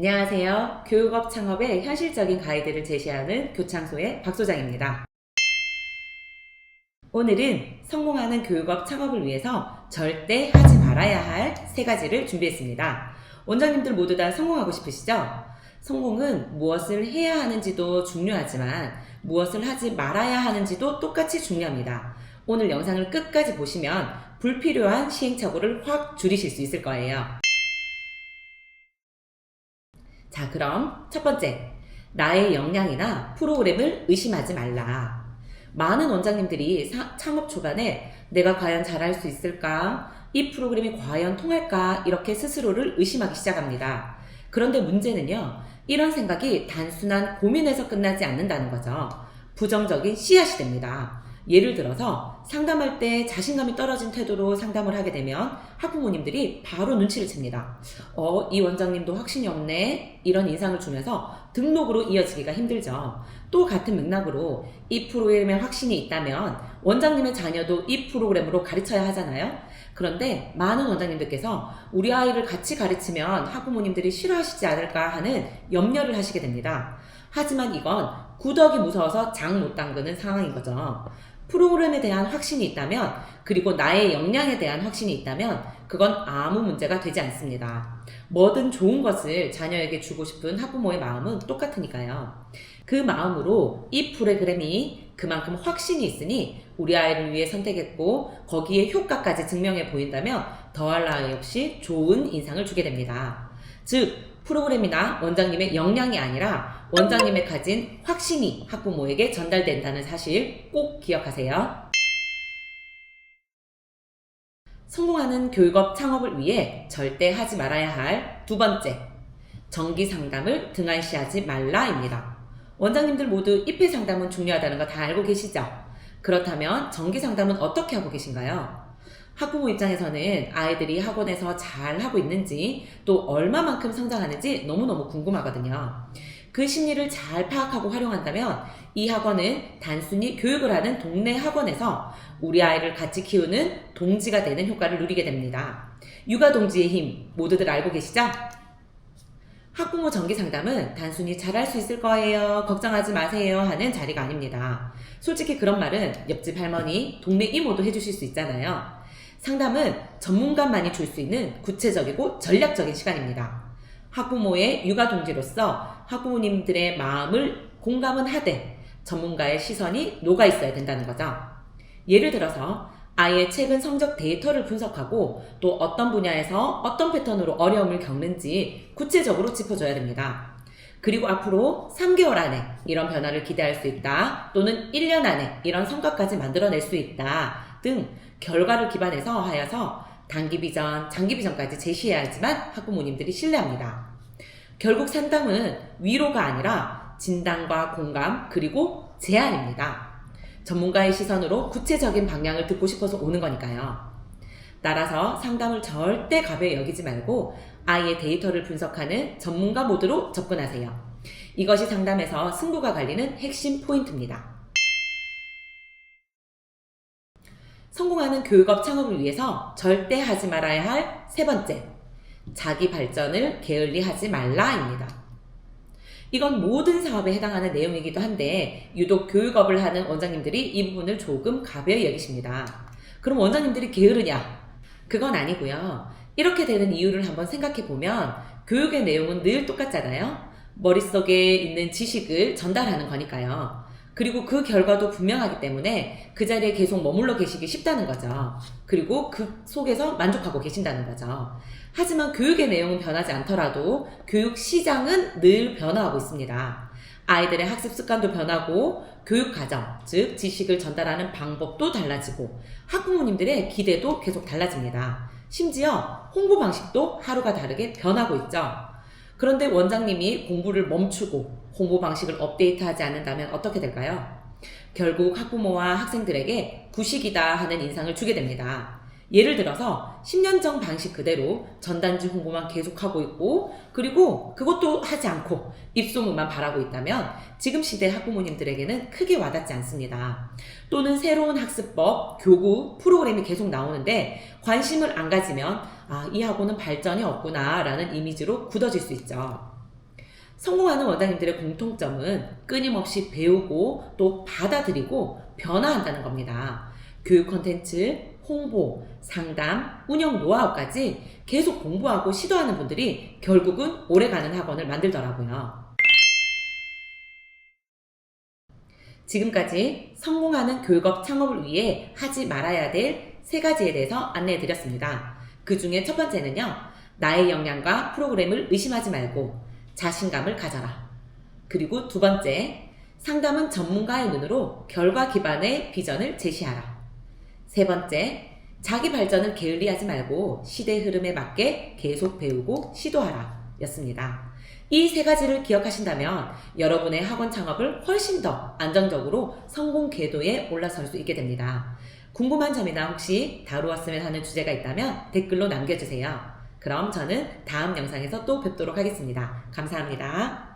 안녕하세요. 교육업 창업의 현실적인 가이드를 제시하는 교창소의 박 소장입니다. 오늘은 성공하는 교육업 창업을 위해서 절대 하지 말아야 할 3가지를 준비했습니다. 원장님들 모두 다 성공하고 싶으시죠? 성공은 무엇을 해야 하는지도 중요하지만 무엇을 하지 말아야 하는지도 똑같이 중요합니다. 오늘 영상을 끝까지 보시면 불필요한 시행착오를 확 줄이실 수 있을 거예요. 자, 그럼 첫 번째, 나의 역량이나 프로그램을 의심하지 말라. 많은 원장님들이 창업 초반에 내가 과연 잘할 수 있을까? 이 프로그램이 과연 통할까? 이렇게 스스로를 의심하기 시작합니다. 그런데 문제는요, 이런 생각이 단순한 고민에서 끝나지 않는다는 거죠. 부정적인 씨앗이 됩니다. 예를 들어서 상담할 때 자신감이 떨어진 태도로 상담을 하게 되면 학부모님들이 바로 눈치를 챕니다. 이 원장님도 확신이 없네, 이런 인상을 주면서 등록으로 이어지기가 힘들죠. 또 같은 맥락으로 이 프로그램에 확신이 있다면 원장님의 자녀도 이 프로그램으로 가르쳐야 하잖아요. 그런데 많은 원장님들께서 우리 아이를 같이 가르치면 학부모님들이 싫어하시지 않을까 하는 염려를 하시게 됩니다. 하지만 이건 구더기 무서워서 장 못 담그는 상황인 거죠. 프로그램에 대한 확신이 있다면, 그리고 나의 역량에 대한 확신이 있다면 그건 아무 문제가 되지 않습니다. 뭐든 좋은 것을 자녀에게 주고 싶은 학부모의 마음은 똑같으니까요. 그 마음으로 이 프로그램이 그만큼 확신이 있으니 우리 아이를 위해 선택했고 거기에 효과까지 증명해 보인다면 더할 나위 없이 좋은 인상을 주게 됩니다. 즉, 프로그램이나 원장님의 역량이 아니라 원장님의 가진 확신이 학부모에게 전달된다는 사실 꼭 기억하세요. 성공하는 교육업 창업을 위해 절대 하지 말아야 할 2번째, 정기 상담을 등한시하지 말라입니다. 원장님들 모두 입회 상담은 중요하다는 거 다 알고 계시죠? 그렇다면 정기 상담은 어떻게 하고 계신가요? 학부모 입장에서는 아이들이 학원에서 잘 하고 있는지 또 얼마만큼 성장하는지 너무너무 궁금하거든요. 그 심리를 잘 파악하고 활용한다면 이 학원은 단순히 교육을 하는 동네 학원에서 우리 아이를 같이 키우는 동지가 되는 효과를 누리게 됩니다. 육아동지의 힘 모두들 알고 계시죠? 학부모 정기 상담은 단순히 잘할 수 있을 거예요, 걱정하지 마세요 하는 자리가 아닙니다. 솔직히 그런 말은 옆집 할머니, 동네 이모도 해주실 수 있잖아요. 상담은 전문가만이 줄 수 있는 구체적이고 전략적인 시간입니다. 학부모의 육아동지로서 학부모님들의 마음을 공감은 하되 전문가의 시선이 녹아 있어야 된다는 거죠. 예를 들어서 아이의 최근 성적 데이터를 분석하고 또 어떤 분야에서 어떤 패턴으로 어려움을 겪는지 구체적으로 짚어줘야 됩니다. 그리고 앞으로 3개월 안에 이런 변화를 기대할 수 있다, 또는 1년 안에 이런 성과까지 만들어낼 수 있다 등 결과를 기반해서 하여서 단기 비전, 장기 비전까지 제시해야 하지만 학부모님들이 신뢰합니다. 결국 상담은 위로가 아니라 진단과 공감 그리고 제안입니다. 전문가의 시선으로 구체적인 방향을 듣고 싶어서 오는 거니까요. 따라서 상담을 절대 가벼이 여기지 말고 아이의 데이터를 분석하는 전문가 모드로 접근하세요. 이것이 상담에서 승부가 갈리는 핵심 포인트입니다. 성공하는 교육업 창업을 위해서 절대 하지 말아야 할 3번째, 자기 발전을 게을리하지 말라입니다. 이건 모든 사업에 해당하는 내용이기도 한데 유독 교육업을 하는 원장님들이 이 부분을 조금 가벼이 여기십니다. 그럼 원장님들이 게으르냐? 그건 아니고요. 이렇게 되는 이유를 한번 생각해 보면 교육의 내용은 늘 똑같잖아요. 머릿속에 있는 지식을 전달하는 거니까요. 그리고 그 결과도 분명하기 때문에 그 자리에 계속 머물러 계시기 쉽다는 거죠. 그리고 그 속에서 만족하고 계신다는 거죠. 하지만 교육의 내용은 변하지 않더라도 교육 시장은 늘 변화하고 있습니다. 아이들의 학습 습관도 변하고 교육 과정, 즉 지식을 전달하는 방법도 달라지고 학부모님들의 기대도 계속 달라집니다. 심지어 홍보 방식도 하루가 다르게 변하고 있죠. 그런데 원장님이 공부를 멈추고 홍보 방식을 업데이트하지 않는다면 어떻게 될까요? 결국 학부모와 학생들에게 구식이다 하는 인상을 주게 됩니다. 예를 들어서 10년 전 방식 그대로 전단지 홍보만 계속하고 있고 그리고 그것도 하지 않고 입소문만 바라고 있다면 지금 시대 학부모님들에게는 크게 와닿지 않습니다. 또는 새로운 학습법, 교구, 프로그램이 계속 나오는데 관심을 안 가지면 이 학원은 발전이 없구나 라는 이미지로 굳어질 수 있죠. 성공하는 원장님들의 공통점은 끊임없이 배우고 또 받아들이고 변화한다는 겁니다. 교육 콘텐츠, 홍보, 상담, 운영 노하우까지 계속 공부하고 시도하는 분들이 결국은 오래가는 학원을 만들더라고요. 지금까지 성공하는 교육업 창업을 위해 하지 말아야 될 3가지에 대해서 안내해 드렸습니다. 그 중에 첫 번째는요, 나의 역량과 프로그램을 의심하지 말고 자신감을 가져라. 그리고 두 번째, 상담은 전문가의 눈으로 결과 기반의 비전을 제시하라. 세 번째, 자기 발전을 게을리하지 말고 시대 흐름에 맞게 계속 배우고 시도하라 였습니다. 이 3가지를 기억하신다면 여러분의 학원 창업을 훨씬 더 안정적으로 성공 궤도에 올라설 수 있게 됩니다. 궁금한 점이나 혹시 다루었으면 하는 주제가 있다면 댓글로 남겨주세요. 그럼 저는 다음 영상에서 또 뵙도록 하겠습니다. 감사합니다.